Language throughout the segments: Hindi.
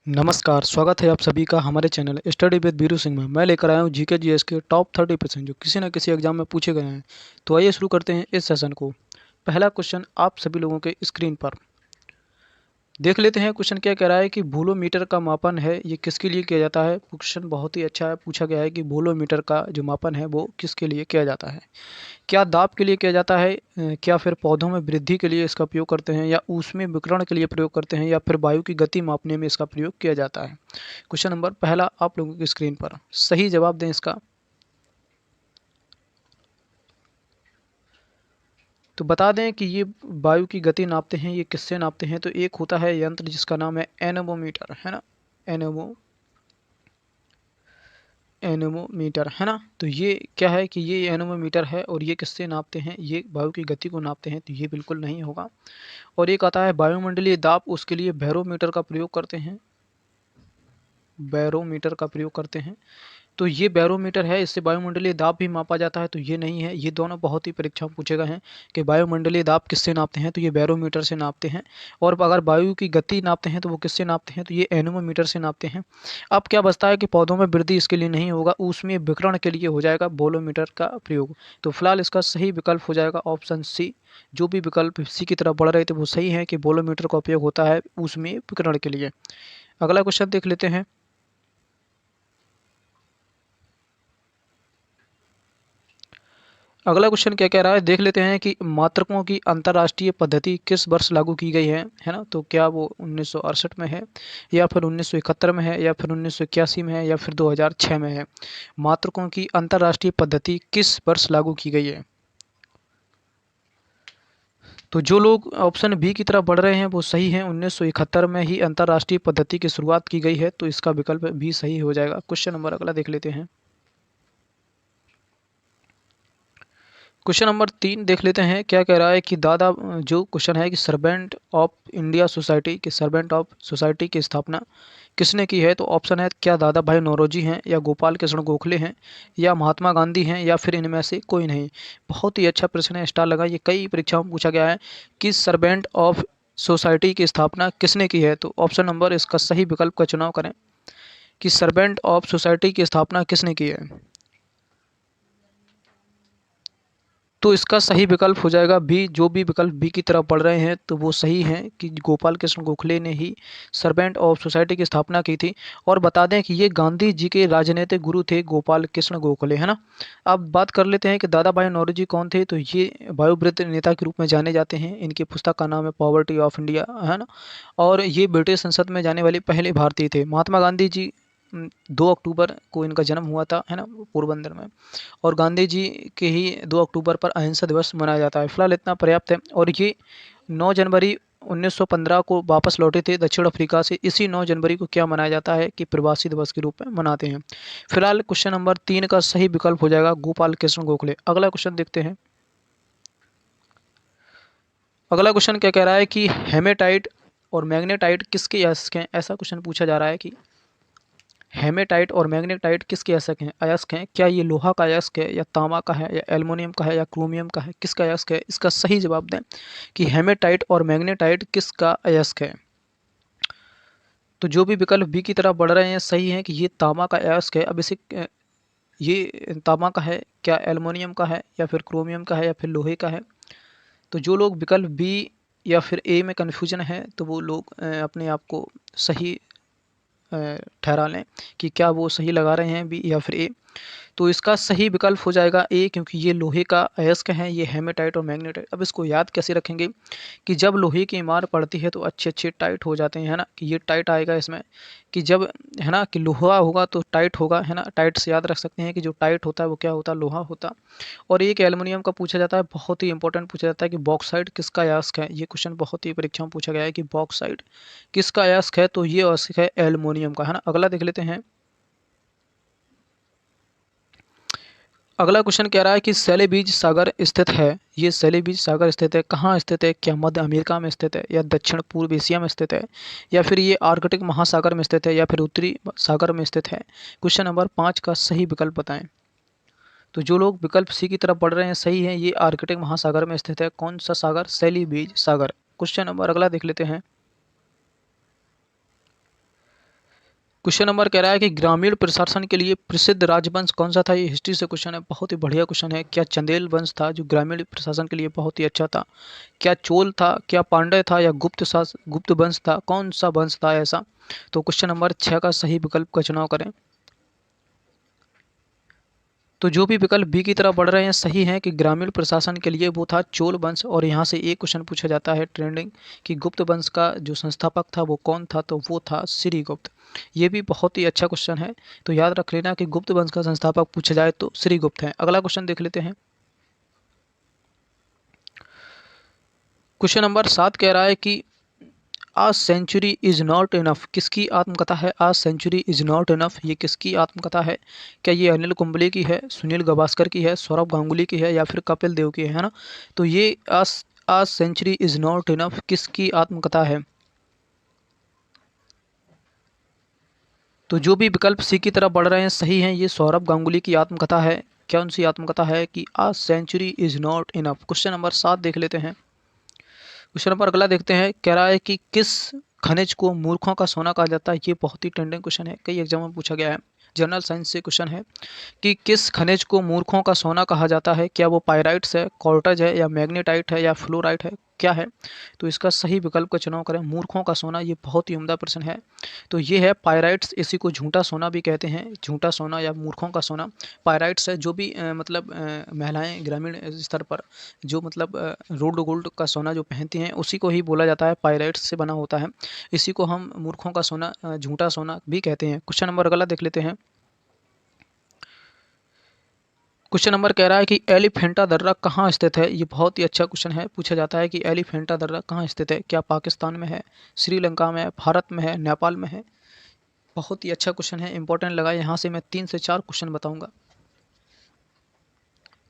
नमस्कार, स्वागत है आप सभी का हमारे channel study with Biru Singh में। मैं लेकर आया हूँ जीके जीएस के टॉप 30% जो किसी न किसी एग्जाम में पूछे गए हैं। तो आइए शुरू करते हैं इस सेशन को। पहला क्वेश्चन आप सभी लोगों के स्क्रीन पर देख लेते हैं। क्वेश्चन क्या कह रहा है कि वोलोमीटर का मापन है ये किसके लिए किया जाता है। क्वेश्चन बहुत ही अच्छा है। पूछा गया है कि वोलोमीटर का जो मापन है वो किसके लिए किया जाता है। क्या दाब के लिए किया जाता है, क्या फिर पौधों में वृद्धि के लिए इसका प्रयोग करते हैं, या ऊष्मीय विकिरण के लिए प्रयोग करते हैं, या फिर वायु की गति मापने में इसका प्रयोग किया जाता है। क्वेश्चन नंबर पहला आप लोगों की स्क्रीन पर सही जवाब दें इसका। तो बता दें कि ये वायु की गति नापते हैं, ये किससे नापते हैं। तो एक होता है यंत्र जिसका नाम है एनेमोमीटर, है ना। एनेमोमीटर, है ना। तो ये क्या है कि ये एनेमोमीटर है और ये किससे नापते हैं, ये वायु की गति को नापते हैं। तो ये बिल्कुल नहीं होगा। और एक आता है वायुमंडलीय दाब, उसके लिए बैरोमीटर का प्रयोग करते हैं। बैरोमीटर का प्रयोग करते हैं। तो ये बैरोमीटर है, इससे वायुमंडलीय दाब भी मापा जाता है। तो ये नहीं है। ये दोनों बहुत ही परीक्षा में पूछे गए हैं कि वायुमंडलीय दाब किससे नापते हैं। तो ये बैरोमीटर से नापते हैं। और अगर वायु की गति नापते हैं तो वो किससे नापते हैं। तो ये एनेमोमीटर से नापते हैं। अब क्या बचता है कि पौधों में वृद्धि इसके लिए नहीं होगा, ऊष्मीय विकिरण के लिए हो जाएगा वोलोमीटर का प्रयोग। तो फिलहाल इसका सही विकल्प हो जाएगा ऑप्शन सी। जो भी विकल्प सी की तरफ बढ़ रहे थे वो सही है कि वोलोमीटर का उपयोग होता है ऊष्मीय विकिरण के लिए। अगला क्वेश्चन देख लेते हैं। अगला क्वेश्चन क्या कह रहा है देख लेते हैं कि मात्रकों की अंतर्राष्ट्रीय पद्धति किस वर्ष लागू की गई है ना। तो क्या वो 1968 में है, या फिर 1971 में है, या फिर 1981 में है, या फिर 2006 में है। मात्रकों की अंतर्राष्ट्रीय पद्धति किस वर्ष लागू की गई है। तो जो लोग ऑप्शन बी की तरफ बढ़ रहे हैं वो सही है। 1971 में ही अंतर्राष्ट्रीय पद्धति की शुरुआत की गई है। तो इसका विकल्प भी सही हो जाएगा। क्वेश्चन नंबर अगला देख लेते हैं। क्वेश्चन नंबर 3 देख लेते हैं। क्या कह रहा है कि जो क्वेश्चन है कि सर्वेंट ऑफ सोसाइटी की स्थापना किसने की है। तो ऑप्शन है क्या दादा भाई नौरोजी हैं, या गोपाल कृष्ण गोखले हैं, या महात्मा गांधी हैं, या फिर इनमें से कोई नहीं। बहुत ही अच्छा प्रश्न है, स्टार लगा। ये कई परीक्षाओं में पूछा गया है कि सर्वेंट ऑफ सोसाइटी की स्थापना किसने की है। तो ऑप्शन नंबर इसका सही विकल्प का चुनाव करें कि सर्वेंट ऑफ सोसाइटी की स्थापना किसने की है। तो इसका सही विकल्प हो जाएगा बी। जो भी विकल्प बी की तरफ बढ़ रहे हैं तो वो सही है कि गोपाल कृष्ण गोखले ने ही सर्वेंट ऑफ सोसाइटी की स्थापना की थी। और बता दें कि ये गांधी जी के राजनीतिक गुरु थे गोपाल कृष्ण गोखले, है ना। अब बात कर लेते हैं कि दादा भाई नौरोजी कौन थे। तो ये वायुव्रत नेता के रूप में जाने जाते हैं। इनकी पुस्तक का नाम है पॉवर्टी ऑफ इंडिया, है ना। और ये ब्रिटिश संसद में जाने वाले पहले भारतीय थे। महात्मा गांधी जी 2 अक्टूबर को इनका जन्म हुआ था, है ना, पोरबंदर में। और गांधी जी के ही 2 अक्टूबर पर अहिंसा दिवस मनाया जाता है। फिलहाल इतना पर्याप्त है। और ये 9 जनवरी 1915 को वापस लौटे थे दक्षिण अफ्रीका से। इसी 9 जनवरी को क्या मनाया जाता है कि प्रवासी दिवस के रूप में मनाते हैं। फिलहाल क्वेश्चन नंबर 3 का सही विकल्प हो जाएगा गोपाल कृष्ण गोखले। अगला क्वेश्चन देखते हैं। अगला क्वेश्चन क्या कह रहा है कि हेमेटाइट और मैग्नेटाइट किसके अयस्क हैं। ऐसा क्वेश्चन पूछा जा रहा है कि हेमेटाइट और मैग्नेटाइट किसके अयस्क हैं। क्या ये लोहा का अयस्क है, या तांबा का है, या एल्युमिनियम का है, या क्रोमियम का है। किसका अयस्क है। इसका सही जवाब दें कि हेमेटाइट और मैग्नेटाइट किसका अयस्क है। तो जो भी विकल्प बी की तरफ बढ़ रहे हैं सही है कि ये तांबा का अयस्क है। अब ये तांबा का है, क्या एल्युमिनियम का है, या फिर क्रोमियम का है, या फिर लोहे का है। तो जो लोग विकल्प बी या फिर ए में कन्फ्यूजन है तो वो लोग अपने आप को सही ठहरा लें कि क्या वो सही लगा रहे हैं बी या फिर ए। तो इसका सही विकल्प हो जाएगा ए, क्योंकि ये लोहे का अयस्क है, ये हेमेटाइट और मैग्नेटाइट। अब इसको याद कैसे रखेंगे कि जब लोहे की इमार पड़ती है तो अच्छे अच्छे टाइट हो जाते हैं, है ना। कि ये टाइट आएगा इसमें कि जब, है ना, कि लोहा होगा तो टाइट होगा, है ना। टाइट से याद रख सकते हैं कि जो टाइट होता है वो क्या होता है, लोहा होता। और एक एल्युमिनियम का पूछा जाता है, बहुत ही इंपॉर्टेंट पूछा जाता है कि बॉक्साइट किसका अयस्क है। ये क्वेश्चन बहुत ही परीक्षा में पूछा गया है कि बॉक्साइट किसका अयस्क है। तो ये अयस्क है एल्युमिनियम का, है ना। अगला देख लेते हैं। अगला क्वेश्चन कह रहा है कि सेलेबीज सागर स्थित है। ये सेलेबीज सागर स्थित है, कहाँ स्थित है। क्या मध्य अमेरिका में स्थित है, या दक्षिण पूर्व एशिया में स्थित है, या फिर ये आर्कटिक महासागर में स्थित है, या फिर उत्तरी सागर में स्थित है। क्वेश्चन नंबर 5 का सही विकल्प बताएं। तो जो लोग विकल्प सी की तरफ बढ़ रहे हैं सही है, ये आर्कटिक महासागर में स्थित है। कौन सा सागर, सेलिबीज सागर। क्वेश्चन नंबर अगला देख लेते हैं। क्वेश्चन नंबर कह रहा है कि ग्रामीण प्रशासन के लिए प्रसिद्ध राजवंश कौन सा था। ये हिस्ट्री से क्वेश्चन है, बहुत ही बढ़िया क्वेश्चन है। क्या चंदेल वंश था जो ग्रामीण प्रशासन के लिए बहुत ही अच्छा था? क्या चोल था, क्या पांड्य था, या गुप्त वंश था? कौन सा वंश था ऐसा? तो क्वेश्चन नंबर 6 का सही विकल्प का चुनाव करें। तो जो भी विकल्प बी की तरफ बढ़ रहे हैं सही है कि ग्रामीण प्रशासन के लिए वो था चोल वंश। और यहाँ से एक क्वेश्चन पूछा जाता है ट्रेंडिंग कि गुप्त वंश का जो संस्थापक था वो कौन था, तो वो था श्रीगुप्त। ये भी बहुत ही अच्छा क्वेश्चन है, तो याद रख लेना कि गुप्त वंश का संस्थापक पूछा जाए तो श्रीगुप्त है। अगला क्वेश्चन देख लेते हैं। क्वेश्चन नंबर 7 कह रहा है कि a century is not enough किसकी आत्मकथा है? आ सेंचुरी इज नॉट इनफ ये किसकी आत्मकथा है? क्या ये अनिल कुंबले की है, सुनील गावस्कर की है, सौरभ गांगुली की है, या फिर कपिल देव की है ना? तो ये आ सेंचुरी इज नॉट इनफ किसकी आत्मकथा है? तो जो भी विकल्प सी की तरफ बढ़ रहे हैं सही हैं, ये सौरभ गांगुली की आत्मकथा है। क्या उनसी आत्मकथा है कि a century is not enough. Question number 7 देख लेते हैं। क्वेश्चन नंबर अगला देखते हैं, कह रहा है कि किस खनिज को मूर्खों का सोना कहा जाता है। ये बहुत ही ट्रेंडिंग क्वेश्चन है, कई एग्जाम में पूछा गया है, जनरल साइंस से क्वेश्चन है कि किस खनिज को मूर्खों का सोना कहा जाता है। क्या वो पायराइट्स है, कॉर्टज है, या मैग्नेटाइट है, या फ्लोराइट है, क्या है? तो इसका सही विकल्प का चुनाव करें। मूर्खों का सोना, ये बहुत ही उम्दा प्रश्न है। तो ये है पायराइट्स। इसी को झूठा सोना भी कहते हैं, झूठा सोना या मूर्खों का सोना। पायराइट्स है जो भी मतलब महिलाएं ग्रामीण स्तर पर जो मतलब रोल्ड गोल्ड का सोना जो पहनती हैं उसी को ही बोला जाता है, पायराइट्स से बना होता है। इसी को हम मूर्खों का सोना, झूठा सोना भी कहते हैं। क्वेश्चन नंबर अगला देख लेते हैं। क्वेश्चन नंबर कह रहा है कि एलिफेंटा दर्रा कहाँ स्थित है। ये बहुत ही अच्छा क्वेश्चन है, पूछा जाता है कि एलिफेंटा दर्रा कहाँ स्थित है। क्या पाकिस्तान में है, श्रीलंका में है, भारत में है, नेपाल में है? बहुत ही अच्छा क्वेश्चन है, इंपॉर्टेंट लगा। यहाँ से मैं 3 से 4 क्वेश्चन बताऊंगा।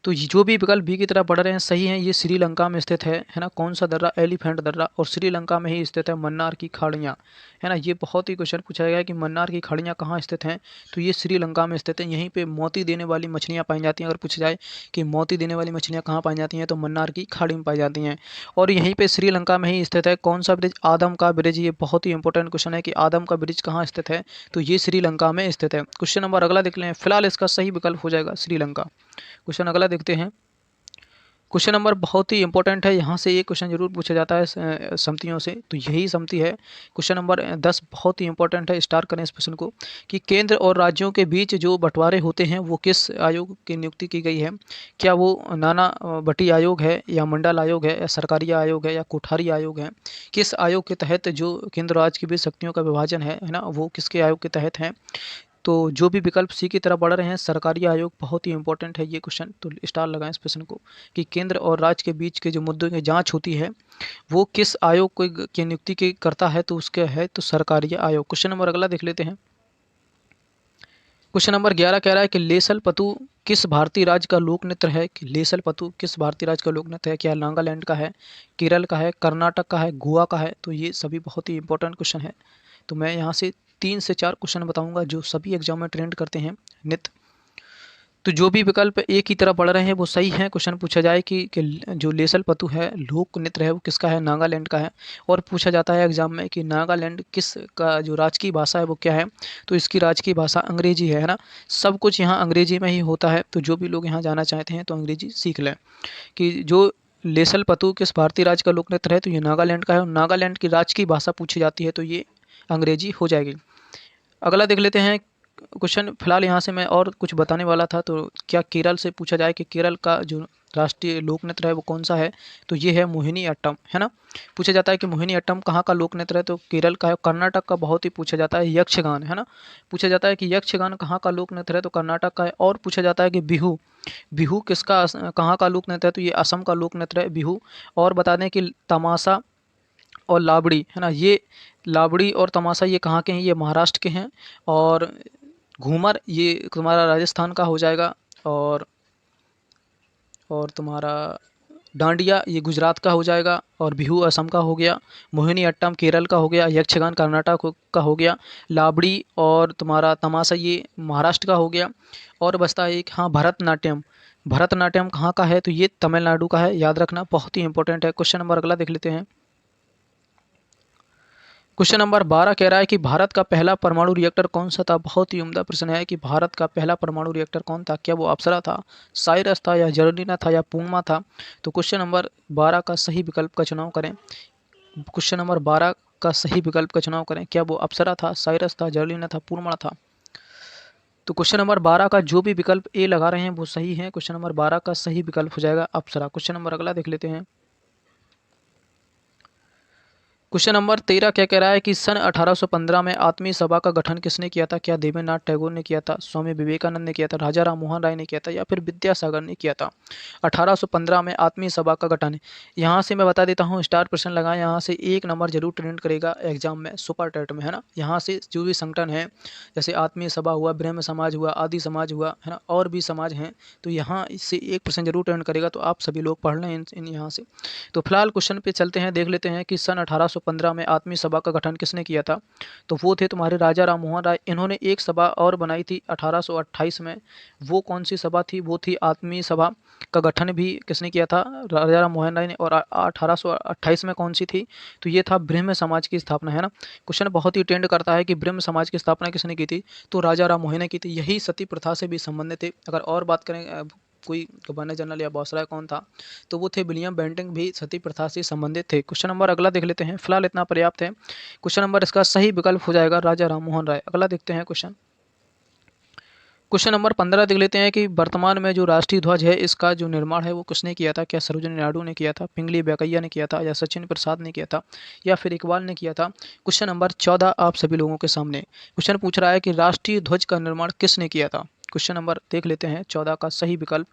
तो ये जो भी विकल्प बी की तरफ बढ़ रहे हैं सही हैं। ये श्रीलंका में स्थित है ना? कौन सा दर्रा? एलिफेंट दर्रा। और श्रीलंका में ही स्थित है मन्नार की खाड़ियाँ, है ना? ये बहुत ही क्वेश्चन पूछा गया है कि मन्नार की खाड़ियाँ कहाँ स्थित हैं। तो ये श्रीलंका में स्थित है। यहीं पे मोती देने वाली मछलियाँ पाई जाती हैं। अगर पूछा जाए कि मोती देने वाली मछलियाँ कहाँ पाई जाती हैं, तो मन्नार की खाड़ी में पाई जाती हैं। और यहीं पर श्रीलंका में ही स्थित है कौन सा ब्रिज? आदम का ब्रिज। ये बहुत ही इंपॉर्टेंट क्वेश्चन है कि आदम का ब्रिज कहाँ स्थित है, तो ये श्रीलंका में स्थित है। क्वेश्चन नंबर अगला देख लें। फिलहाल इसका सही विकल्प हो जाएगा श्रीलंका। क्वेश्चन अगला देखते हैं। क्वेश्चन नंबर बहुत ही इंपॉर्टेंट है, यहाँ से ये क्वेश्चन जरूर पूछा जाता है समितियों से, तो यही समिति है। क्वेश्चन नंबर 10 बहुत ही इंपॉर्टेंट है, स्टार करें इस प्रश्न को कि केंद्र और राज्यों के बीच जो बंटवारे होते हैं वो किस आयोग की नियुक्ति की गई है। क्या वो नाना भट्टी आयोग है, या मंडल आयोग है, या सरकारी आयोग है, या कोठारी आयोग है? किस आयोग के तहत जो केंद्र राज्य के बीच शक्तियों का विभाजन है ना, वो किसके आयोग के तहत है? तो जो भी विकल्प सी की तरफ बढ़ रहे हैं सरकारी आयोग, बहुत ही इंपॉर्टेंट है ये क्वेश्चन, तो स्टार लगाएं इस प्रश्न को कि केंद्र और राज्य के बीच के जो मुद्दों की जांच होती है वो किस आयोग को की नियुक्ति की करता है, तो उसके है तो सरकारी आयोग। क्वेश्चन नंबर अगला देख लेते हैं। क्वेश्चन नंबर 11 कह रहा है कि लेसल पतु किस भारतीय राज्य का लोक नृत्य है। कि लेसल पतु किस भारतीय राज्य का लोक नृत्य है? क्या नागालैंड का है, केरल का है, कर्नाटक का है, गोवा का है? तो ये सभी बहुत ही इंपॉर्टेंट क्वेश्चन है। तो मैं यहाँ से 3 से 4 क्वेश्चन बताऊंगा जो सभी एग्जाम में ट्रेंड करते हैं नित्य। तो जो भी विकल्प एक ही तरफ बढ़ रहे हैं वो सही है। क्वेश्चन पूछा जाए कि जो लेसल पतु है लोक नृत्य है वो किसका है? नागालैंड का है। और पूछा जाता है एग्जाम में कि नागालैंड किस का जो राजकीय भाषा है वो क्या है, तो इसकी राजकीय भाषा अंग्रेजी है ना? सब कुछ यहाँ अंग्रेजी में ही होता है, तो जो भी लोग यहाँ जाना चाहते हैं तो अंग्रेजी सीख लें। कि जो लेसल पतु किस भारतीय राज्य का लोक नृत्य है, तो ये नागालैंड का है। और नागालैंड की राजकीय भाषा पूछी जाती है तो ये अंग्रेजी हो जाएगी। अगला देख लेते हैं क्वेश्चन। फिलहाल यहाँ से मैं और कुछ बताने वाला था, तो क्या केरल से पूछा जाए कि केरल का जो राष्ट्रीय लोक नृत्य है वो कौन सा है, तो ये है मोहिनी अट्टम, है ना? पूछा जाता है कि मोहिनी अट्टम कहाँ का लोक नृत्य है, तो केरल का है। कर्नाटक का बहुत ही पूछा जाता है यक्षगान, है ना? पूछा जाता है कि यक्षगान कहाँ का लोक नृत्य है, तो कर्नाटक का है। और पूछा जाता है कि बिहू, बिहू किसका कहाँ का लोक नृत्य है, तो ये असम का लोक नृत्य है बिहू। और बता दें कि तमाशा और लावड़ी, है ना, ये लावड़ी और तमाशा ये कहाँ के हैं? ये महाराष्ट्र के हैं। और घूमर ये तुम्हारा राजस्थान का हो जाएगा। और तुम्हारा डांडिया ये गुजरात का हो जाएगा। और बिहू असम का हो गया। मोहिनी अट्टम केरल का हो गया। यक्षगान कर्नाटक का हो गया। लावड़ी और तुम्हारा तमाशा ये महाराष्ट्र का हो गया। और बचता है एक, हाँ, भरतनाट्यम। भरतनाट्यम कहाँ का है, तो ये तमिलनाडु का है, याद रखना, बहुत ही इंपॉर्टेंट है। क्वेश्चन नंबर अगला देख लेते हैं। क्वेश्चन नंबर 12 कह रहा है कि भारत का पहला परमाणु रिएक्टर कौन सा था। बहुत ही उम्दा प्रश्न है कि भारत का पहला परमाणु रिएक्टर कौन था। क्या वो अप्सरा था, साइरस था, या जर्लिना था, या पूर्णिमा था। तो क्वेश्चन नंबर 12 का सही विकल्प का चुनाव करें। क्वेश्चन नंबर 12 का सही विकल्प का चुनाव करें। क्या वो अप्सरा था, साइरस था, जर्लिना था, पूर्णिमा था। तो क्वेश्चन नंबर 12 का जो भी विकल्प ए लगा रहे हैं वो सही है। क्वेश्चन नंबर 12 का सही विकल्प हो जाएगा अप्सरा। क्वेश्चन नंबर अगला देख लेते हैं। क्वेश्चन नंबर 13 क्या कह रहा है कि सन 1815 में आत्मीय सभा का गठन किसने किया था। क्या देवेंद्रनाथ टैगोर ने किया था, स्वामी विवेकानंद ने किया था, राजा राम मोहन राय ने किया था, या फिर विद्यासागर ने किया था। 1815 में आत्मीय सभा का गठन। यहाँ से मैं बता देता हूँ, स्टार प्रश्न लगाएं, यहाँ से 1 नंबर जरूर ट्रेंड करेगा एग्जाम में, सुपर टेट में, है ना। यहाँ से जो भी संगठन है, जैसे आत्मीय सभा हुआ, ब्रह्म समाज हुआ, आदि समाज हुआ, है ना, और भी समाज हैं, तो यहाँ इससे 1% जरूर ट्रेंड करेगा। तो आप सभी लोग पढ़ लें इन यहाँ से। तो फिलहाल क्वेश्चन पे चलते हैं, देख लेते हैं कि सन 1815 में आत्मीय सभा का गठन किसने किया था। तो वो थे तुम्हारे राजा राम मोहन राय। इन्होंने एक सभा और बनाई थी 1828 में। वो कौन सी सभा थी, वो थी आत्मीय सभा। का गठन भी किसने किया था, राजा राम मोहन राय ने। और 1828 में कौन सी थी, तो ये था ब्रह्म समाज की स्थापना, है ना। क्वेश्चन बहुत ही ट्रेंड करता है कि ब्रह्म समाज की स्थापना किसने की थी, तो राजा राम मोहन ने की थी। यही सती प्रथा से भी संबंधित थे। अगर और बात करें कोई गवर्नर जनरल या बॉसराय कौन था, तो वो थे विलियम बेंटिंक, भी सती प्रथा से संबंधित थे। क्वेश्चन नंबर अगला देख लेते हैं, फिलहाल इतना पर्याप्त है। क्वेश्चन नंबर इसका सही विकल्प हो जाएगा राजा राम मोहन राय। अगला देखते हैं क्वेश्चन। क्वेश्चन नंबर 15 देख लेते हैं कि वर्तमान में जो राष्ट्रीय ध्वज है इसका जो निर्माण है वो किसने किया था। क्या सरोजिनी नायडू ने किया था, पिंगली वेंकैया ने किया था, या सचिन प्रसाद ने किया था, या फिर इकबाल ने किया था। क्वेश्चन नंबर 14 आप सभी लोगों के सामने क्वेश्चन पूछ रहा है कि राष्ट्रीय ध्वज का निर्माण किसने किया था। क्वेश्चन नंबर देख लेते हैं 14 का सही विकल्प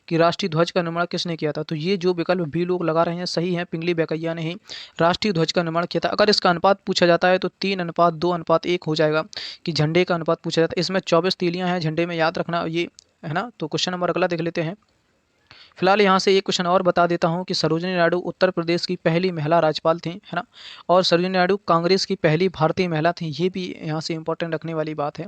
कि राष्ट्रीय ध्वज का निर्माण किसने किया था। तो ये जो विकल्प भी लोग लगा रहे हैं सही है, पिंगली वेंकैया ने ही राष्ट्रीय ध्वज का निर्माण किया था। अगर इसका अनुपात पूछा जाता है तो 3:2:1 हो जाएगा कि झंडे का अनुपात पूछा जाता है। इसमें 24 तीलियां हैं झंडे में, याद रखना ये, है ना। तो क्वेश्चन नंबर अगला देख लेते हैं। फिलहाल यहाँ से एक क्वेश्चन और बता देता हूँ कि सरोजिनी नायडू उत्तर प्रदेश की पहली महिला राज्यपाल थी, है ना। और सरोजिनी नायडू कांग्रेस की पहली भारतीय महिला थी। ये भी यहाँ से इंपॉर्टेंट रखने वाली बात है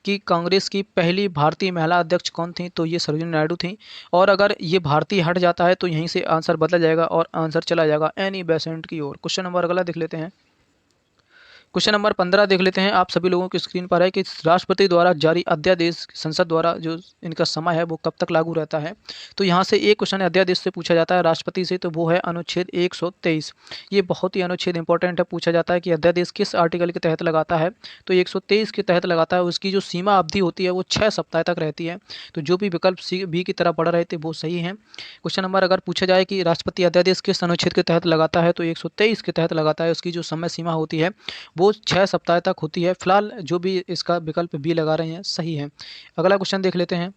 कि कांग्रेस की पहली भारतीय महिला अध्यक्ष कौन थी, तो ये सरोजिनी नायडू थी। और अगर ये भारतीय हट जाता है तो यहीं से आंसर बदला जाएगा और आंसर चला जाएगा एनी बेसेंट की ओर। क्वेश्चन नंबर अगला देख लेते हैं। क्वेश्चन नंबर 15 देख लेते हैं, आप सभी लोगों की स्क्रीन पर है कि राष्ट्रपति द्वारा जारी अध्यादेश संसद द्वारा जो इनका समय है वो कब तक लागू रहता है। तो यहाँ से एक क्वेश्चन अध्यादेश से पूछा जाता है राष्ट्रपति से, तो वो है अनुच्छेद 123। ये बहुत ही अनुच्छेद इंपॉर्टेंट है, पूछा जाता है कि अध्यादेश किस आर्टिकल के तहत लगाता है। तो 123 के तहत लगाता है। उसकी जो सीमा अवधि होती है वो 6 सप्ताह तक रहती है। तो जो भी विकल्प सी बी की तरह पढ़ रहे थे वो सही है। क्वेश्चन नंबर अगर पूछा जाए कि राष्ट्रपति अध्यादेश किस अनुच्छेद के तहत लगाता है, तो 123 के तहत लगाता है। उसकी जो समय सीमा होती है वो 6 सप्ताह तक होती है। फिलहाल जो भी इसका विकल्प बी लगा रहे हैं सही है। अगला क्वेश्चन देख लेते हैं।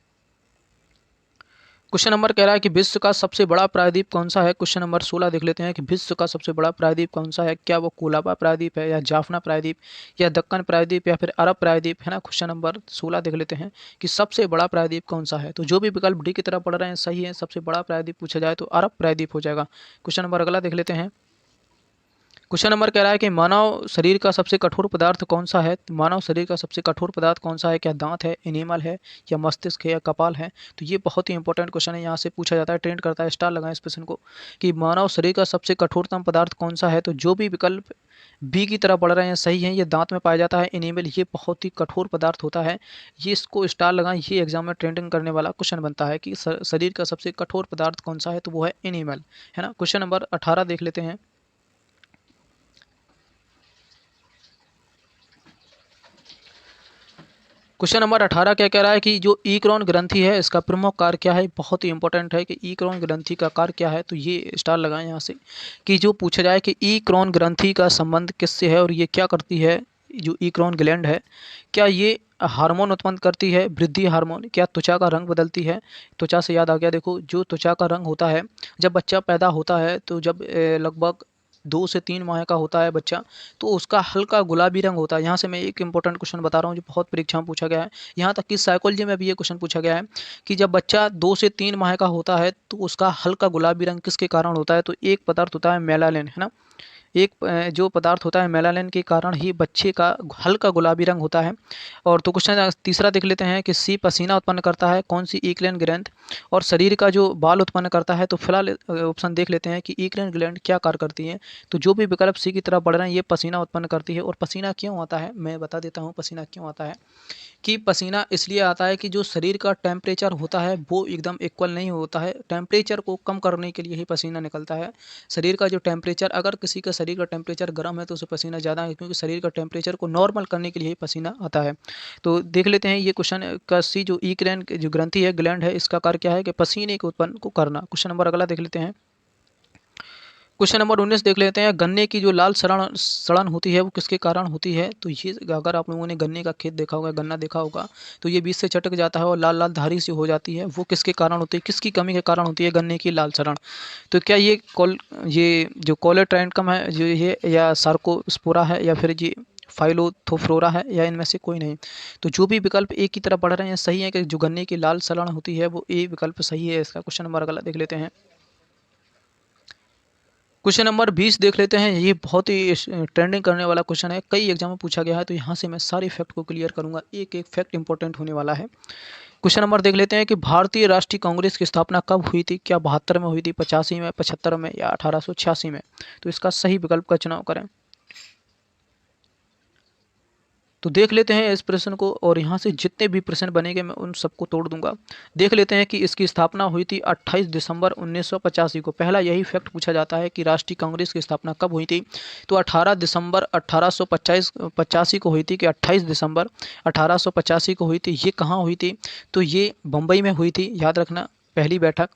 क्वेश्चन नंबर कह रहा है कि विश्व का सबसे बड़ा प्रायद्वीप कौन सा है। क्वेश्चन नंबर 16 देख लेते हैं कि विश्व का सबसे बड़ा प्रायद्वीप कौन सा है। क्या वो कोलाबा प्रायद्वीप है, या जाफना प्रायद्वीप, या दक्कन प्रायद्वीप, या फिर अरब प्रायद्वीप, है ना। क्वेश्चन नंबर 16 देख लेते हैं कि सबसे बड़ा प्रायद्वीप कौन सा है। तो जो भी विकल्प डी की तरफ पढ़ रहे हैं सही है। सबसे बड़ा प्रायद्वीप पूछा जाए तो अरब प्रायद्वीप हो जाएगा। क्वेश्चन नंबर अगला देख लेते हैं। क्वेश्चन नंबर कह रहा है कि मानव शरीर का सबसे कठोर पदार्थ कौन सा है। तो मानव शरीर का सबसे कठोर पदार्थ कौन सा है। क्या दांत है, एनिमल है, या मस्तिष्क है, या कपाल है। तो ये बहुत ही इंपॉर्टेंट क्वेश्चन है, यहाँ से पूछा जाता है, ट्रेंड करता है। स्टार लगाएं इस प्रश्न को कि मानव शरीर का सबसे कठोरतम पदार्थ कौन सा है। तो जो भी विकल्प बी की तरफ बढ़ रहे हैं सही है। ये दांत में पाया जाता है, एनिमल, ये बहुत ही कठोर पदार्थ होता है। ये इसको स्टार लगाएं, ये एग्जाम में ट्रेंडिंग करने वाला क्वेश्चन बनता है कि शरीर का सबसे कठोर पदार्थ कौन सा है, तो वो है एनिमल, है ना। क्वेश्चन नंबर 18 देख लेते हैं। क्वेश्चन नंबर 18 क्या कह रहा है कि जो ईक्रॉन ग्रंथि है इसका प्रमुख कार्य क्या है। बहुत ही इंपॉर्टेंट है कि ईक्रॉन ग्रंथि का कार्य क्या है। तो ये स्टार लगाएं यहाँ से कि जो पूछा जाए कि ईक्रॉन ग्रंथि का संबंध किससे है और ये क्या करती है। जो ईक्रॉन ग्लैंड है, क्या ये हार्मोन उत्पन्न करती है, वृद्धि हार्मोन। क्या त्वचा का रंग बदलती है। त्वचा से याद आ गया, देखो जो त्वचा का रंग होता है जब बच्चा पैदा होता है, तो जब लगभग 2 से 3 माह का होता है बच्चा, तो उसका हल्का गुलाबी रंग होता है। यहाँ से मैं एक इंपॉर्टेंट क्वेश्चन बता रहा हूँ जो बहुत परीक्षा में पूछा गया है। यहाँ तक कि साइकोलॉजी में भी ये क्वेश्चन पूछा गया है कि जब बच्चा 2 से 3 माह का होता है तो उसका हल्का गुलाबी रंग किसके कारण होता है। तो एक पदार्थ होता है मेलानिन, है ना। एक जो पदार्थ होता है मेलानिन के कारण ही बच्चे का हल्का गुलाबी रंग होता है। और तो क्वेश्चन तीसरा देख लेते हैं कि सी पसीना उत्पन्न करता है कौन सी ईक्लेन ग्रंथ, और शरीर का जो बाल उत्पन्न करता है। तो फिलहाल ऑप्शन देख लेते हैं कि ईक्लेन ग्लैंड क्या कार्य करती है। तो जो भी विकल्प सी की तरफ बढ़ रहे हैं ये पसीना उत्पन्न करती है। और पसीना क्यों आता है मैं बता देता हूँ पसीना क्यों आता है। कि पसीना इसलिए आता है कि जो शरीर का टेम्परेचर होता है वो एकदम इक्वल नहीं होता है, टेम्परेचर को कम करने के लिए ही पसीना निकलता है। शरीर का जो टेम्परेचर, अगर किसी का शरीर का टेम्परेचर गर्म है तो उसे पसीना ज़्यादा है, क्योंकि शरीर का टेम्परेचर को नॉर्मल करने के लिए ही पसीना आता है। तो देख लेते हैं ये क्वेश्चन का सी जो ईक्रेन जो ग्रंथि है ग्लैंड है इसका कार्य क्या है कि पसीने के उत्पन्न को करना। क्वेश्चन नंबर अगला देख लेते हैं। क्वेश्चन नंबर 19 देख लेते हैं। गन्ने की जो लाल सड़न सड़न होती है वो किसके कारण होती है। तो ये अगर आप लोगों ने गन्ने का खेत देखा होगा, गन्ना देखा होगा, तो ये बीच से चटक जाता है और लाल लाल धारी सी हो जाती है, वो किसके कारण होती है, किसकी कमी के कारण होती है गन्ने की लाल सड़न। तो क्या ये जो कोलेट्राइकम है जो ये, या सार्कोस्पोरा है, या फिर ये फाइलोथोफ्लोरा है, या इनमें से कोई नहीं। तो जो भी विकल्प ए की तरफ बढ़ रहे हैं सही है कि जो गन्ने की लाल सड़न होती है वो ए विकल्प सही है इसका। क्वेश्चन नंबर अगला देख लेते हैं। क्वेश्चन नंबर 20 देख लेते हैं। ये बहुत ही ट्रेंडिंग करने वाला क्वेश्चन है, कई एग्जाम में पूछा गया है, तो यहाँ से मैं सारे फैक्ट को क्लियर करूंगा, एक एक फैक्ट इंपॉर्टेंट होने वाला है। क्वेश्चन नंबर देख लेते हैं कि भारतीय राष्ट्रीय कांग्रेस की स्थापना कब हुई थी। क्या 72 में हुई थी, 85 में, 75 में, या 1886 में। तो इसका सही विकल्प का चुनाव करें। तो देख लेते हैं इस प्रश्न को, और यहाँ से जितने भी प्रश्न बनेंगे मैं उन सबको तोड़ दूंगा। देख लेते हैं कि इसकी स्थापना हुई थी 28 दिसंबर 1985 को। पहला यही फैक्ट पूछा जाता है कि राष्ट्रीय कांग्रेस की स्थापना कब हुई थी। तो 18 दिसंबर 1885 को हुई थी, कि 28 दिसंबर 1885 को हुई थी। ये कहाँ हुई थी, तो ये बम्बई में हुई थी, याद रखना, पहली बैठक।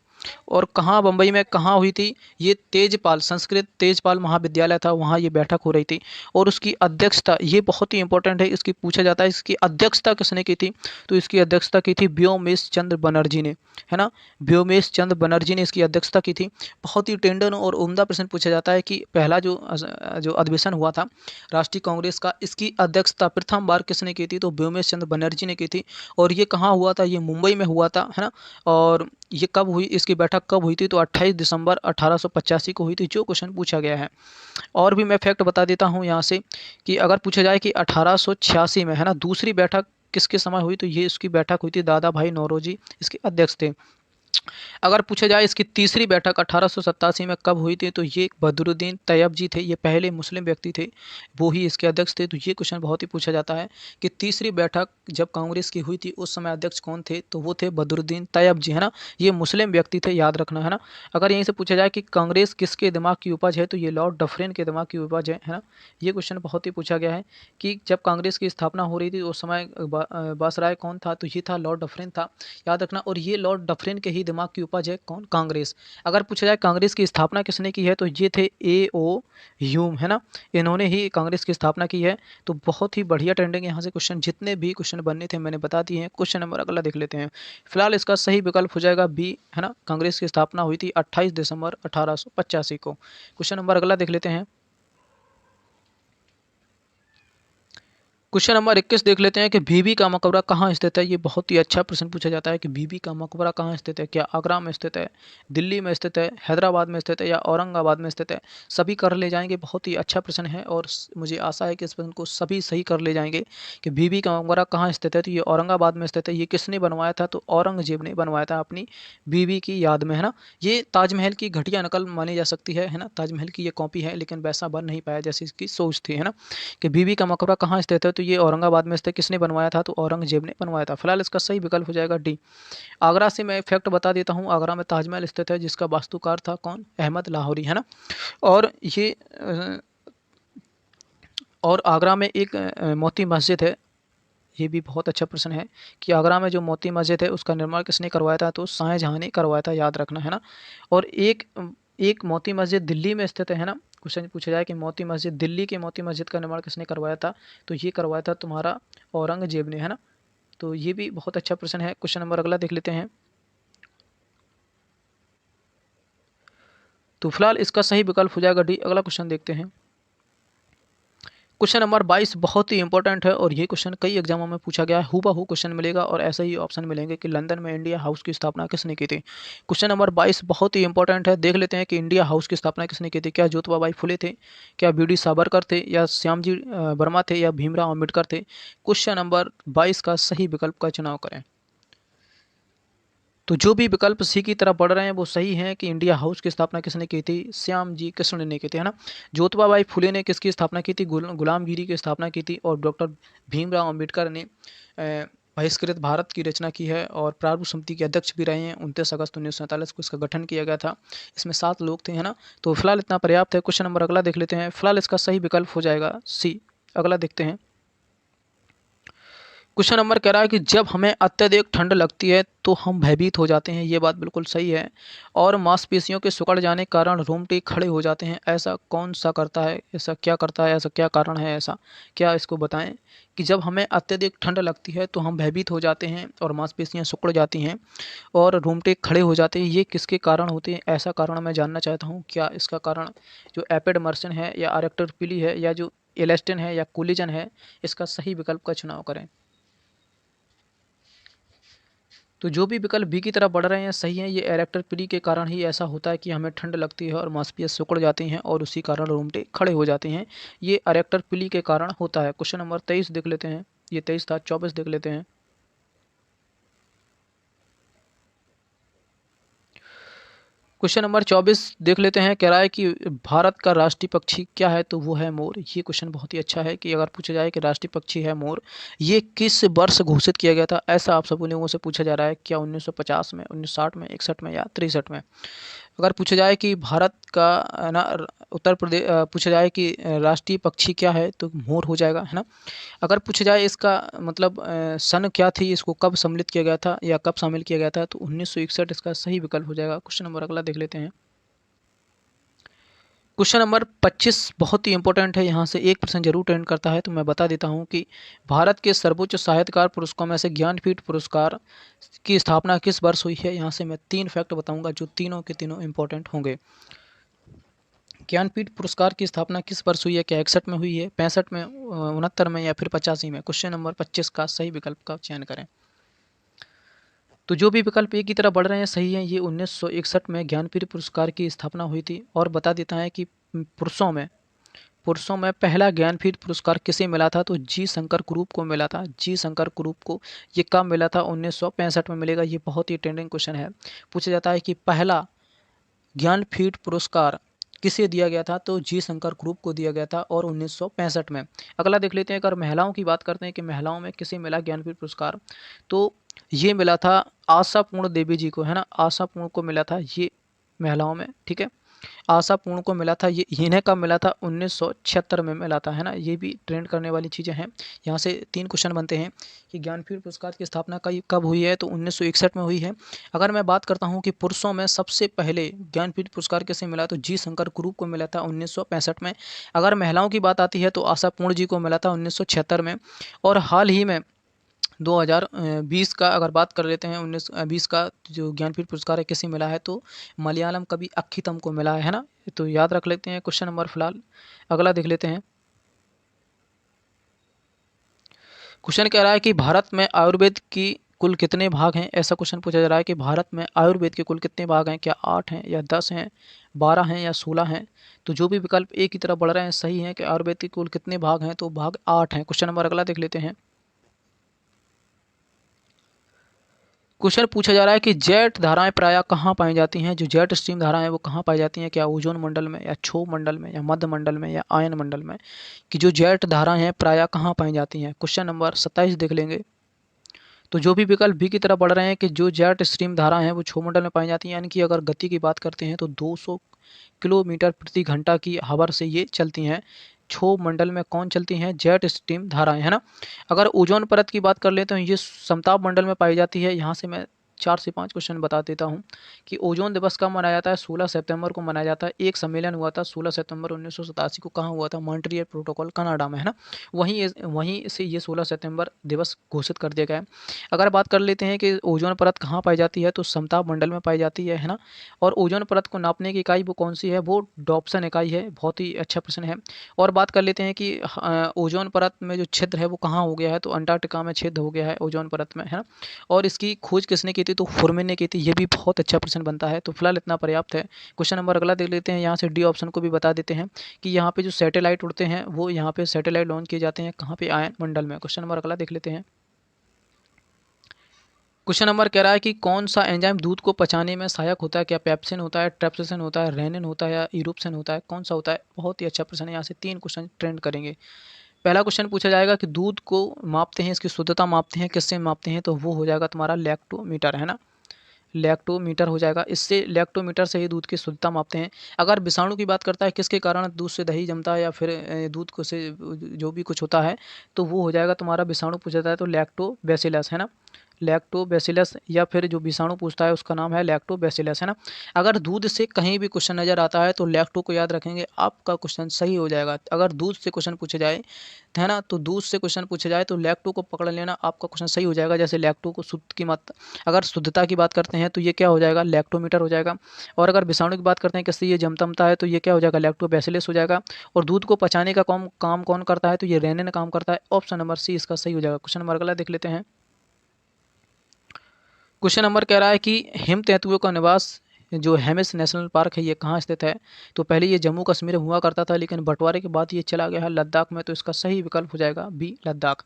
और कहाँ बम्बई में कहाँ हुई थी, ये तेजपाल, संस्कृत तेजपाल महाविद्यालय था, वहाँ ये बैठक हो रही थी। और उसकी अध्यक्षता, ये बहुत ही इंपॉर्टेंट है, इसकी पूछा जाता है इसकी अध्यक्षता किसने की थी। तो इसकी अध्यक्षता की थी व्योमेश चंद्र बनर्जी ने, है ना, व्योमेश चंद्र बनर्जी ने इसकी अध्यक्षता की थी। बहुत ही टेंडर और उम्दा प्रश्न पूछा जाता है कि पहला जो अधिवेशन हुआ था राष्ट्रीय कांग्रेस का, इसकी अध्यक्षता प्रथम बार किसने की थी, तो व्योमेश चंद्र बनर्जी ने की थी। और ये कहाँ हुआ था, ये मुंबई में हुआ था, है ना। और ये कब हुई, इसकी बैठक कब हुई थी, तो 28 दिसंबर 1885 को हुई थी, जो क्वेश्चन पूछा गया है। और भी मैं फैक्ट बता देता हूँ यहाँ से, कि अगर पूछा जाए कि 1886 में, है ना, दूसरी बैठक किसके समय हुई, तो ये इसकी बैठक हुई थी दादा भाई नौरोजी इसके अध्यक्ष थे। अगर पूछा जाए इसकी तीसरी बैठक 1887 में कब हुई थी, तो ये बदरुद्दीन तैयब जी थे, ये पहले मुस्लिम व्यक्ति थे, वो ही इसके अध्यक्ष थे। तो ये क्वेश्चन बहुत ही पूछा जाता है कि तीसरी बैठक जब कांग्रेस की हुई थी उस समय अध्यक्ष कौन थे, तो वो थे बदरुद्दीन तैयब जी, है ना, ये मुस्लिम व्यक्ति थे, याद रखना, है ना। अगर यहीं से पूछा जाए कि कांग्रेस किसके दिमाग की उपज है, तो ये लॉर्ड डफरिन के दिमाग की उपज है ना। ये क्वेश्चन बहुत ही पूछा गया है कि जब कांग्रेस की स्थापना हो रही थी उस समय वायसराय कौन था, तो ये था लॉर्ड डफरिन था, याद रखना। और ये लॉर्ड डफरिन के ही दिमाग की उपज है कौन, कांग्रेस। अगर पूछा जाए कांग्रेस की स्थापना किसने की है, तो ये थे ए.ओ. ह्यूम, है ना, इन्होंने ही कांग्रेस की स्थापना की है। तो बहुत ही बढ़िया ट्रेंडिंग यहाँ से क्वेश्चन, जितने भी क्वेश्चन बनने थे मैंने बता दिए हैं। क्वेश्चन नंबर अगला देख लेते हैं। फिलहाल इसका सही विकल्प हो जाएगा बी, है ना, कांग्रेस की स्थापना हुई थी 28 दिसंबर 1885 को। क्वेश्चन नंबर अगला देख लेते हैं। क्वेश्चन नंबर 21 देख लेते हैं कि बीबी का मकबरा कहाँ स्थित है। ये बहुत ही अच्छा प्रश्न पूछा जाता है कि बीबी का मकबरा कहाँ स्थित है। क्या आगरा में स्थित है, दिल्ली में स्थित है, हैदराबाद में स्थित है, या औरंगाबाद में स्थित है। सभी कर ले जाएंगे, बहुत ही अच्छा प्रश्न है, और मुझे आशा है कि इस प्रश्न को सभी सही कर ले जाएंगे कि बीबी का मकबरा कहाँ स्थित है। तो ये औरंगाबाद में स्थित है। ये किसने बनवाया था, तो औरंगजेब ने बनवाया था अपनी बीबी की याद में, है ना। ये ताजमहल की घटिया नकल मानी जा सकती है ना, ताजमहल की ये कॉपी है, लेकिन वैसा बन नहीं पाया जैसी इसकी सोच थी, है ना। कि बीबी का मकबरा कहाँ स्थित है, तो ये औरंगाबाद में स्थित। किसने बनवाया था, तो औरंगजेब ने बनवाया था। फिलहाल इसका सही विकल्प हो जाएगा डी। आगरा से मैं फैक्ट बता देता हूँ, आगरा में ताजमहल स्थित है, जिसका वास्तुकार था कौन, अहमद लाहौरी, है ना। और ये और आगरा में एक मोती मस्जिद है। ये भी बहुत अच्छा प्रश्न है कि आगरा में जो मोती मस्जिद है उसका निर्माण किसने करवाया था, तो शाहजहां ने करवाया था, याद रखना, है ना। और एक एक मोती मस्जिद दिल्ली में स्थित है ना। क्वेश्चन पूछा जाए कि मोती मस्जिद, दिल्ली के मोती मस्जिद का निर्माण किसने करवाया था, तो ये करवाया था तुम्हारा औरंगजेब ने, है ना। तो ये भी बहुत अच्छा प्रश्न है। क्वेश्चन नंबर अगला देख लेते हैं। तो फिलहाल इसका सही विकल्प हो जाएगा डी। अगला क्वेश्चन देखते हैं। क्वेश्चन नंबर 22 बहुत ही इंपॉर्टेंट है और ये क्वेश्चन कई एग्जामों में पूछा गया है। हूबहू क्वेश्चन मिलेगा और ऐसे ही ऑप्शन मिलेंगे कि लंदन में इंडिया हाउस की स्थापना किसने की थी। क्वेश्चन नंबर 22 बहुत ही इंपॉर्टेंट है। देख लेते हैं कि इंडिया हाउस की स्थापना किसने की थी। क्या ज्योतिबा फुले थे, क्या बी डी सावरकर थे, या श्यामजी वर्मा थे, या भीमराव अम्बेडकर थे। क्वेश्चन नंबर 22 का सही विकल्प का चुनाव करें। तो जो भी विकल्प सी की तरफ बढ़ रहे हैं वो सही है कि इंडिया हाउस की स्थापना किसने की थी, श्याम जी कृष्ण ने की थी, है ना। ज्योतिबा बाई फुले ने किसकी स्थापना की थी, गुलामगिरी की स्थापना की थी। और डॉक्टर भीमराव अंबेडकर ने बहिष्कृत भारत की रचना की है और प्रारूप समिति के अध्यक्ष भी रहे हैं। 29 अगस्त 1947 को इसका गठन किया गया था। इसमें 7 लोग थे, है ना। तो फिलहाल इतना पर्याप्त है। क्वेश्चन नंबर अगला देख लेते हैं। फिलहाल इसका सही विकल्प हो जाएगा सी। अगला देखते हैं। क्वेश्चन नंबर कह रहा है कि जब हमें अत्यधिक ठंड लगती है तो हम भयभीत हो जाते हैं। ये बात बिल्कुल सही है। और मांसपेशियों के सिकुड़ जाने के कारण रोंगटे खड़े हो जाते हैं। ऐसा कौन सा करता है, ऐसा क्या करता है, ऐसा क्या कारण है, ऐसा क्या, इसको बताएं। कि जब हमें अत्यधिक ठंड लगती है तो हम भयभीत हो जाते हैं और मांसपेशियां सिकुड़ जाती हैं और रोंगटे खड़े हो जाते हैं। ये किसके कारण होते हैं, ऐसा कारण मैं जानना चाहता हूँ। क्या इसका कारण जो एपिडमर्सन है, या अरेक्टर पिली है, या जो एलेस्टिन है, या कोलिजन है। इसका सही विकल्प का चुनाव करें। तो जो भी विकल्प बी की तरफ बढ़ रहे हैं सही है। ये एरेक्टर पीली के कारण ही ऐसा होता है कि हमें ठंड लगती है और मांसपेशियां सिकुड़ जाती हैं और उसी कारण रोंगटे खड़े हो जाते हैं। ये एरेक्टर पीली के कारण होता है। क्वेश्चन नंबर 23 देख लेते हैं। ये 23 था, 24 देख लेते हैं। क्वेश्चन नंबर 24 देख लेते हैं। कह रहा है कि भारत का राष्ट्रीय पक्षी क्या है, तो वो है मोर। ये क्वेश्चन बहुत ही अच्छा है कि अगर पूछा जाए कि राष्ट्रीय पक्षी है मोर, ये किस वर्ष घोषित किया गया था, ऐसा आप सब लोगों से पूछा जा रहा है। क्या 1950 में, 1960 में, 61 में, या 63 में। अगर पूछा जाए कि भारत का ना उत्तर प्रदेश, पूछा जाए कि राष्ट्रीय पक्षी क्या है, तो मोर हो जाएगा, है ना। अगर पूछा जाए इसका मतलब सन क्या थी, इसको कब सम्मिलित किया गया था या कब शामिल किया गया था, तो 1961 इसका सही विकल्प हो जाएगा। क्वेश्चन नंबर अगला देख लेते हैं। क्वेश्चन नंबर 25 बहुत ही इंपॉर्टेंट है। यहाँ से एक प्रश्न जरूर ट्रेंड करता है, तो मैं बता देता हूँ कि भारत के सर्वोच्च साहित्यकार पुरस्कारों में से ज्ञानपीठ पुरस्कार की स्थापना किस वर्ष हुई है। यहाँ से मैं 3 फैक्ट बताऊंगा जो तीनों के तीनों इंपॉर्टेंट होंगे। ज्ञानपीठ पुरस्कार की स्थापना किस वर्ष हुई है। क्या 61 में हुई है, 65 में, 69 में, या फिर 85 में। क्वेश्चन नंबर 25 का सही विकल्प का चयन करें। तो जो भी विकल्प एक की तरफ बढ़ रहे हैं सही है। ये 1961 में ज्ञानपीठ पुरस्कार की स्थापना हुई थी। और बता देता है कि पुरुषों में पहला ज्ञानपीठ पुरस्कार किसे मिला था, तो जी शंकर कुरूप को मिला था। जी शंकर कुरूप को। ये कब मिला था, 1965 में मिलेगा। ये बहुत ही ट्रेंडिंग क्वेश्चन है। पूछा जाता है कि पहला ज्ञानपीठ पुरस्कार किसे दिया गया था, तो जी शंकर कुरूप को दिया गया था और 1965 में। अगला देख लेते हैं। अगर महिलाओं की बात करते हैं कि महिलाओं में किसे मिला ज्ञानपीठ पुरस्कार, तो ये मिला था आशा पूर्ण देवी जी को, है ना। आशा पूर्ण को मिला था ये महिलाओं में, ठीक है। आशा पूर्ण को मिला था। ये इन्हें कब मिला था, 1976 में मिला था, है ना। ये भी ट्रेंड करने वाली चीज़ें हैं। यहाँ से 3 क्वेश्चन बनते हैं कि ज्ञानपीठ पुरस्कार की स्थापना कब हुई है, तो 1961 में हुई है। अगर मैं बात करता हूँ कि पुरुषों में सबसे पहले ज्ञानपीठ पुरस्कार किसे मिला, तो जी शंकर कुरूप को मिला था 1965 में। अगर महिलाओं की बात आती है तो आशा पूर्ण जी को मिला था 1976 में। और हाल ही में 2020 का अगर बात कर लेते हैं, 1920 का जो ज्ञानपीठ पुरस्कार है किसे मिला है, तो मलयालम कवि अक्खितम को मिला है ना। तो याद रख लेते हैं। क्वेश्चन नंबर फिलहाल अगला देख लेते हैं। क्वेश्चन कह रहा है कि भारत में आयुर्वेद की कुल कितने भाग हैं। ऐसा क्वेश्चन पूछा जा रहा है कि भारत में आयुर्वेद के कुल कितने भाग हैं। क्या 8 हैं, या 10 हैं, 12 हैं, या 16 हैं। तो जो भी विकल्प एक की तरफ बढ़ रहे हैं सही है कि आयुर्वेद के कुल कितने भाग हैं, तो भाग 8 हैं। क्वेश्चन नंबर अगला देख लेते हैं। क्वेश्चन पूछा जा रहा है कि जेट धाराएं प्रायः कहाँ पाई जाती हैं। जो जेट स्ट्रीम धाराएं हैं वो कहाँ पाई जाती हैं। क्या ओजोन मंडल में, या क्षोभ मंडल में, या मध्य मंडल में, या आयन मंडल में। कि जो जेट धाराएं हैं प्रायः कहाँ पाई जाती हैं। क्वेश्चन नंबर 27 देख लेंगे। तो जो भी विकल्प बी की तरफ बढ़ रहे हैं कि जो जेट स्ट्रीम धारा हैं वो क्षोभ मंडल में पाई जाती हैं। यानी कि अगर गति की बात करते हैं तो 200 किलोमीटर प्रति घंटा की हवा से ये चलती हैं। क्षोभ मंडल में कौन चलती हैं, जेट स्ट्रीम धाराएं, है ना। अगर ओजोन परत की बात कर लेते हैं तो ये समताप मंडल में पाई जाती है। यहाँ से मैं 4 से 5 क्वेश्चन बता देता हूँ कि ओजोन दिवस कब मनाया जाता है। 16 सितंबर को मनाया जाता है। एक सम्मेलन हुआ था 16 सितंबर 1987 को, कहाँ हुआ था, मॉन्ट्रियल प्रोटोकॉल कनाडा में, है ना। वहीं से ये 16 सितंबर दिवस घोषित कर दिया गया है। अगर बात कर लेते हैं कि ओजोन परत कहाँ पाई जाती है, तो समताप मंडल में पाई जाती है ना। और ओजोन परत को नापने की इकाई वो कौन सी है, वो डॉप्सन इकाई है। बहुत ही अच्छा प्रश्न है। और बात कर लेते हैं कि ओजोन परत में जो छिद्र है वो कहाँ हो गया है, तो अंटार्कटिका में छिद्र हो गया है ओजोन परत में, है ना। और इसकी खोज किसने की थी, तो फुरमैन ने की थी। ये भी बहुत अच्छा प्रश्न बनता है। तो फिलहाल इतना पर्याप्त है। क्वेश्चन नंबर अगला देख लेते हैं। यहाँ से डी ऑप्शन को भी बता देते हैं कि यहाँ पे जो सैटेलाइट उड़ते हैं वो यहाँ पे सैटेलाइट लॉन्च किए जाते हैं कहाँ पे, आयन मंडल में। क्वेश्चन नंबर अगला देख लेते हैं। क्वेश्चन नंबर कह रहा है कि कौन सा एंजाइम दूध को पचाने में सहायक होता है। क्या पेप्सिन होता है, ट्रिप्सिन होता है, रेनिन होता है, या इरूप्सिन होता है, कौन सा होता है। बहुत ही अच्छा प्रश्न है। यहाँ से 3 क्वेश्चन ट्रेंड करेंगे। पहला क्वेश्चन पूछा जाएगा कि दूध को मापते हैं, इसकी शुद्धता मापते हैं, किससे मापते हैं, तो वो हो जाएगा तुम्हारा लैक्टोमीटर, है ना। लैक्टोमीटर हो जाएगा। इससे लैक्टोमीटर से ही दूध की शुद्धता मापते हैं। अगर विषाणु की बात करता है किसके कारण दूध से दही जमता है, या फिर दूध को से जो भी कुछ होता है, तो वो हो जाएगा तुम्हारा विषाणु पूछा जाता है तो लैक्टोबैसिलस, है ना। लैक्टोबैसिलस, या फिर जो विषाणु पूछता है उसका नाम है लैक्टोबैसिलस, है ना। अगर दूध से कहीं भी क्वेश्चन नजर आता है तो लैक्टो को याद रखेंगे, आपका क्वेश्चन सही हो जाएगा। अगर दूध से क्वेश्चन पूछे जाए, है ना, तो दूध से क्वेश्चन पूछे जाए तो लैक्टो को पकड़ लेना, आपका क्वेश्चन सही हो जाएगा। जैसे लैक्टो को शुद्ध की मात्रा, अगर शुद्धता की बात करते हैं तो ये क्या हो जाएगा, लैक्टोमीटर हो जाएगा। और अगर विषाणु की बात करते हैं किससे ये जमता है, तो ये क्या हो जाएगा, लैक्टोबैसिलस हो जाएगा। और दूध को पचाने का काम कौन करता है, तो ये रेनिन काम करता है। ऑप्शन नंबर सी इसका सही हो जाएगा। क्वेश्चन नंबर अगला देख लेते हैं। क्वेश्चन नंबर कह रहा है कि हिम तेंदुओं का निवास जो हेमिस नेशनल पार्क है ये कहाँ स्थित है, तो पहले ये जम्मू कश्मीर में हुआ करता था, लेकिन बंटवारे के बाद ये चला गया है लद्दाख में। तो इसका सही विकल्प हो जाएगा बी, लद्दाख,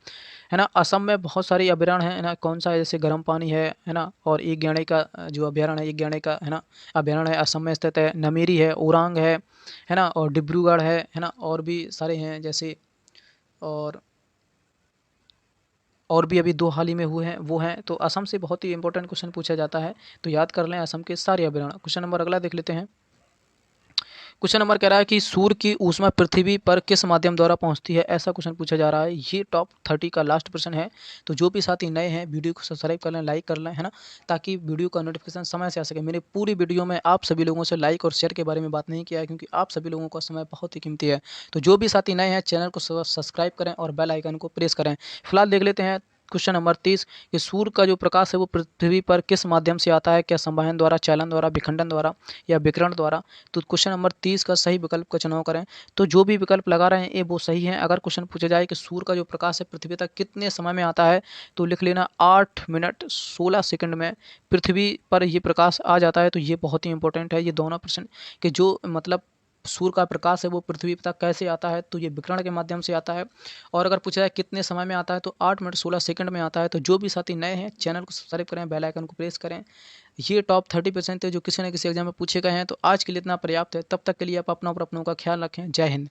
है ना। असम में बहुत सारे अभयारण्य हैं, है ना। कौन सा है, जैसे गर्म पानी है ना। और एक ग्याणे का जो अभयारण्य है, एक ग्याणे का, है ना, अभयारण्य है, असम में स्थित है। नमेरी है, ओरांग है ना, और डिब्रूगढ़ है ना। और भी सारे हैं जैसे, और भी अभी 2 हाल ही में हुए हैं वो हैं। तो असम से बहुत ही इंपॉर्टेंट क्वेश्चन पूछा जाता है, तो याद कर लें असम के सारे अभयारण्य। क्वेश्चन नंबर अगला देख लेते हैं। क्वेश्चन नंबर कह रहा है कि सूर्य की ऊष्मा पृथ्वी पर किस माध्यम द्वारा पहुंचती है, ऐसा क्वेश्चन पूछा जा रहा है। ये टॉप 30 का लास्ट प्रश्न है। तो जो भी साथी नए हैं वीडियो को सब्सक्राइब कर लें, लाइक कर लें, है ना, ताकि वीडियो का नोटिफिकेशन समय से आ सके। मैंने पूरी वीडियो में आप सभी लोगों से लाइक और शेयर के बारे में बात नहीं किया है, क्योंकि आप सभी लोगों का समय बहुत ही कीमती है। तो जो भी साथी नए हैं चैनल को सब्सक्राइब करें और बेल आइकन को प्रेस करें। फिलहाल देख लेते हैं क्वेश्चन नंबर 30 कि सूर्य का जो प्रकाश है वो पृथ्वी पर किस माध्यम से आता है। क्या संवहन द्वारा, चालन द्वारा, विखंडन द्वारा, या विकिरण द्वारा। तो क्वेश्चन नंबर 30 का सही विकल्प का चुनाव करें। तो जो भी विकल्प लगा रहे हैं ये वो सही है। अगर क्वेश्चन पूछा जाए कि सूर्य का जो प्रकाश है पृथ्वी तक कितने समय में आता है, तो लिख लेना 8 मिनट 16 सेकंड में पृथ्वी पर ये प्रकाश आ जाता है। तो ये बहुत ही इंपॉर्टेंट है ये दोनों प्रश्न, कि जो मतलब सूर्य का प्रकाश है वो पृथ्वी तक कैसे आता है, तो ये विकिरण के माध्यम से आता है। और अगर पूछा जाए कितने समय में आता है, तो 8 मिनट 16 सेकंड में आता है। तो जो भी साथी नए हैं चैनल को सब्सक्राइब करें, बेल आइकन को प्रेस करें। ये टॉप 30% थे जो किसी न किसी एग्जाम में पूछे गए हैं। तो आज के लिए इतना पर्याप्त है। तब तक के लिए आप अपना और अपनों का ख्याल रखें। जय हिंद।